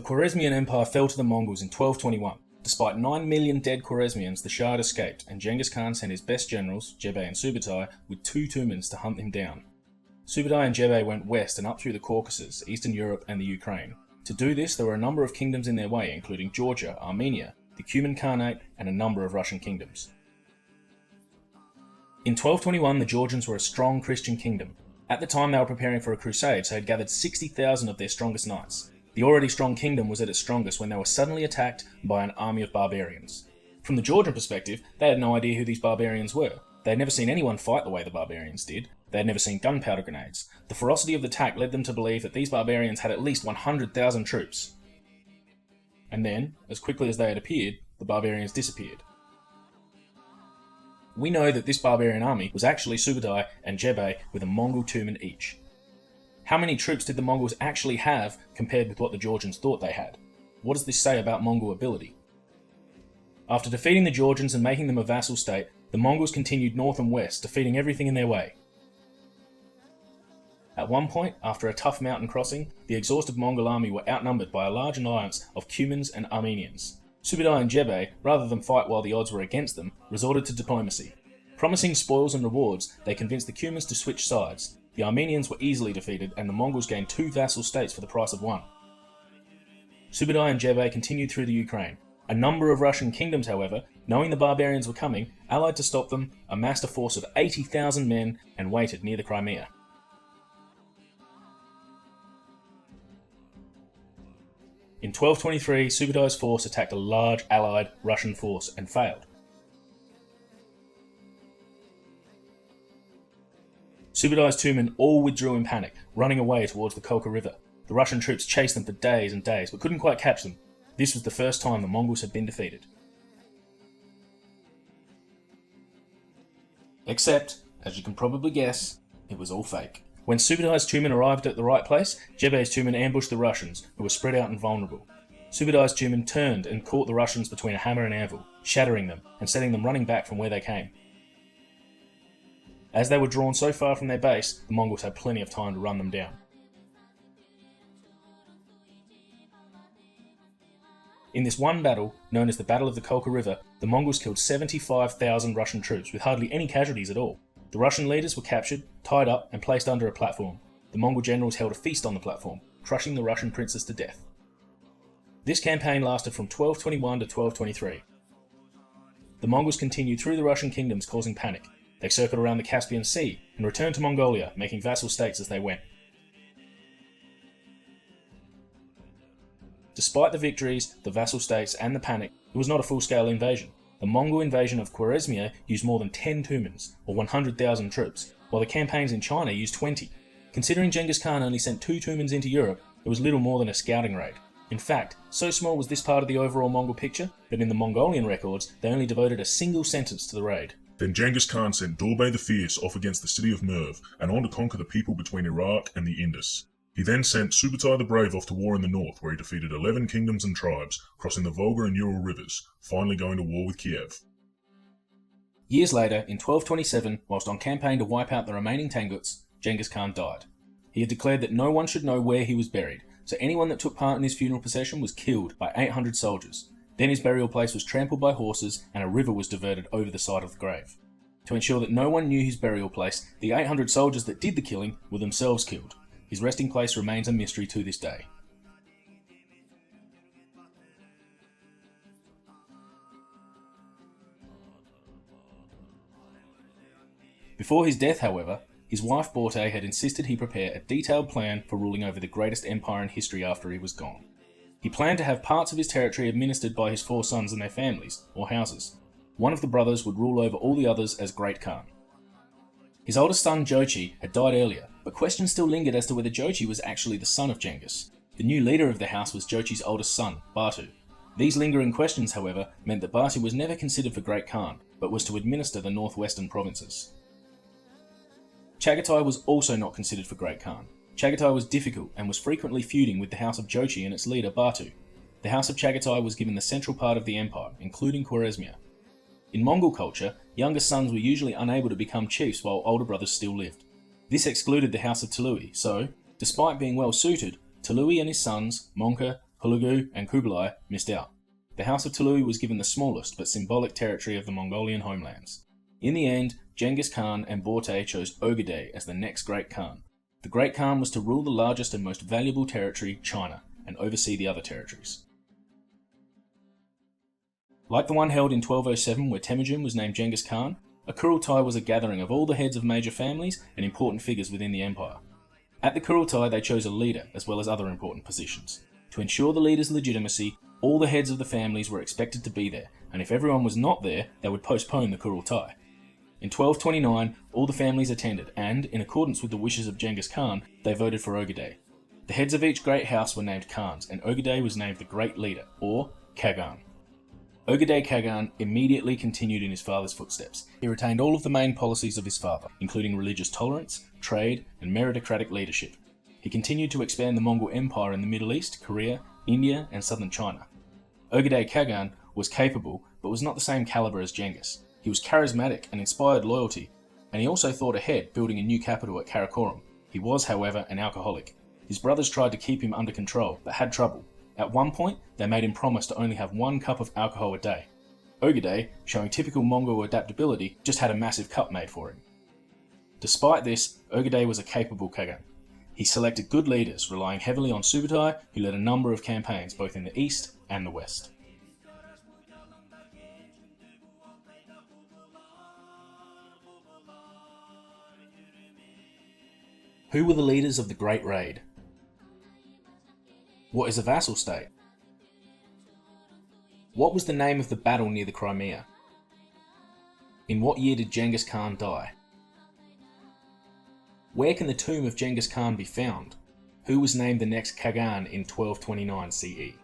The Khwarezmian Empire fell to the Mongols in 1221. Despite 9 million dead Khwarezmians, the Shah had escaped, and Genghis Khan sent his best generals, Jebe and Subutai, with 2 Tumans to hunt him down. Subutai and Jebe went west and up through the Caucasus, Eastern Europe and the Ukraine. To do this, there were a number of kingdoms in their way, including Georgia, Armenia, the Cuman Khanate, and a number of Russian kingdoms. In 1221, the Georgians were a strong Christian kingdom. At the time, they were preparing for a crusade, so had gathered 60,000 of their strongest knights. The already strong kingdom was at its strongest when they were suddenly attacked by an army of barbarians. From the Georgian perspective, they had no idea who these barbarians were. They had never seen anyone fight the way the barbarians did. They had never seen gunpowder grenades. The ferocity of the attack led them to believe that these barbarians had at least 100,000 troops. And then, as quickly as they had appeared, the barbarians disappeared. We know that this barbarian army was actually Subutai and Jebe with a Mongol Tumen each. How many troops did the Mongols actually have compared with what the Georgians thought they had? What does this say about Mongol ability? After defeating the Georgians and making them a vassal state, the Mongols continued north and west, defeating everything in their way. At one point, after a tough mountain crossing, the exhausted Mongol army were outnumbered by a large alliance of Cumans and Armenians. Subutai and Jebe, rather than fight while the odds were against them, resorted to diplomacy. Promising spoils and rewards, they convinced the Cumans to switch sides. The Armenians were easily defeated, and the Mongols gained 2 vassal states for the price of 1. Subutai and Jebe continued through the Ukraine. A number of Russian kingdoms, however, knowing the barbarians were coming, allied to stop them, amassed a force of 80,000 men, and waited near the Crimea. In 1223, Subutai's force attacked a large allied Russian force and failed. Subutai's 2 men all withdrew in panic, running away towards the Kolka River. The Russian troops chased them for days and days, but couldn't quite catch them. This was the first time the Mongols had been defeated. Except, as you can probably guess, it was all fake. When Subutai's 2 men arrived at the right place, Jebe's 2 men ambushed the Russians, who were spread out and vulnerable. Subutai's 2 men turned and caught the Russians between a hammer and anvil, shattering them and setting them running back from where they came. As they were drawn so far from their base, the Mongols had plenty of time to run them down. In this one battle, known as the Battle of the Kolka River, the Mongols killed 75,000 Russian troops with hardly any casualties at all. The Russian leaders were captured, tied up, and placed under a platform. The Mongol generals held a feast on the platform, crushing the Russian princes to death. This campaign lasted from 1221 to 1223. The Mongols continued through the Russian kingdoms, causing panic. They circled around the Caspian Sea and returned to Mongolia, making vassal states as they went. Despite the victories, the vassal states, and the panic, it was not a full-scale invasion. The Mongol invasion of Khwarezmia used more than 10 Tumans, or 100,000 troops, while the campaigns in China used 20. Considering Genghis Khan only sent 2 Tumans into Europe, it was little more than a scouting raid. In fact, so small was this part of the overall Mongol picture that in the Mongolian records, they only devoted a single sentence to the raid. Then Genghis Khan sent Dorbe the Fierce off against the city of Merv and on to conquer the people between Iraq and the Indus. He then sent Subutai the Brave off to war in the north, where he defeated 11 kingdoms and tribes, crossing the Volga and Ural rivers, finally going to war with Kiev. Years later, in 1227, whilst on campaign to wipe out the remaining Tanguts, Genghis Khan died. He had declared that no one should know where he was buried, so anyone that took part in his funeral procession was killed by 800 soldiers. Then his burial place was trampled by horses and a river was diverted over the side of the grave. To ensure that no one knew his burial place, the 800 soldiers that did the killing were themselves killed. His resting place remains a mystery to this day. Before his death, however, his wife Borte had insisted he prepare a detailed plan for ruling over the greatest empire in history after he was gone. He planned to have parts of his territory administered by his 4 sons and their families, or houses. One of the brothers would rule over all the others as Great Khan. His oldest son Jochi had died earlier, but questions still lingered as to whether Jochi was actually the son of Genghis. The new leader of the house was Jochi's oldest son, Batu. These lingering questions, however, meant that Batu was never considered for Great Khan, but was to administer the northwestern provinces. Chagatai was also not considered for Great Khan. Chagatai was difficult and was frequently feuding with the house of Jochi and its leader Batu. The house of Chagatai was given the central part of the empire, including Khwarezmia. In Mongol culture, younger sons were usually unable to become chiefs while older brothers still lived. This excluded the house of Tolui, so, despite being well suited, Tolui and his sons, Monka, Hulagu and Kublai missed out. The House of Tului was given the smallest but symbolic territory of the Mongolian homelands. In the end, Genghis Khan and Borte chose Ogedei as the next Great Khan. The Great Khan was to rule the largest and most valuable territory, China, and oversee the other territories. Like the one held in 1207 where Temujin was named Genghis Khan, a Kurultai was a gathering of all the heads of major families and important figures within the empire. At the Kurultai they chose a leader as well as other important positions. To ensure the leader's legitimacy, all the heads of the families were expected to be there, and if everyone was not there, they would postpone the Kurultai. In 1229, all the families attended, and, in accordance with the wishes of Genghis Khan, they voted for Ogedei. The heads of each great house were named Khans, and Ogedei was named the Great Leader, or Kagan. Ogedei Kagan immediately continued in his father's footsteps. He retained all of the main policies of his father, including religious tolerance, trade, and meritocratic leadership. He continued to expand the Mongol Empire in the Middle East, Korea, India, and southern China. Ogedei Kagan was capable, but was not the same caliber as Genghis. He was charismatic and inspired loyalty, and he also thought ahead, building a new capital at Karakorum. He was, however, an alcoholic. His brothers tried to keep him under control, but had trouble. At one point, they made him promise to only have 1 cup of alcohol a day. Ogedei, showing typical Mongol adaptability, just had a massive cup made for him. Despite this, Ogedei was a capable Kagan. He selected good leaders, relying heavily on Subutai, who led a number of campaigns both in the east and the west. Who were the leaders of the Great Raid? What is a vassal state? What was the name of the battle near the Crimea? In what year did Genghis Khan die? Where can the tomb of Genghis Khan be found? Who was named the next Kagan in 1229 CE?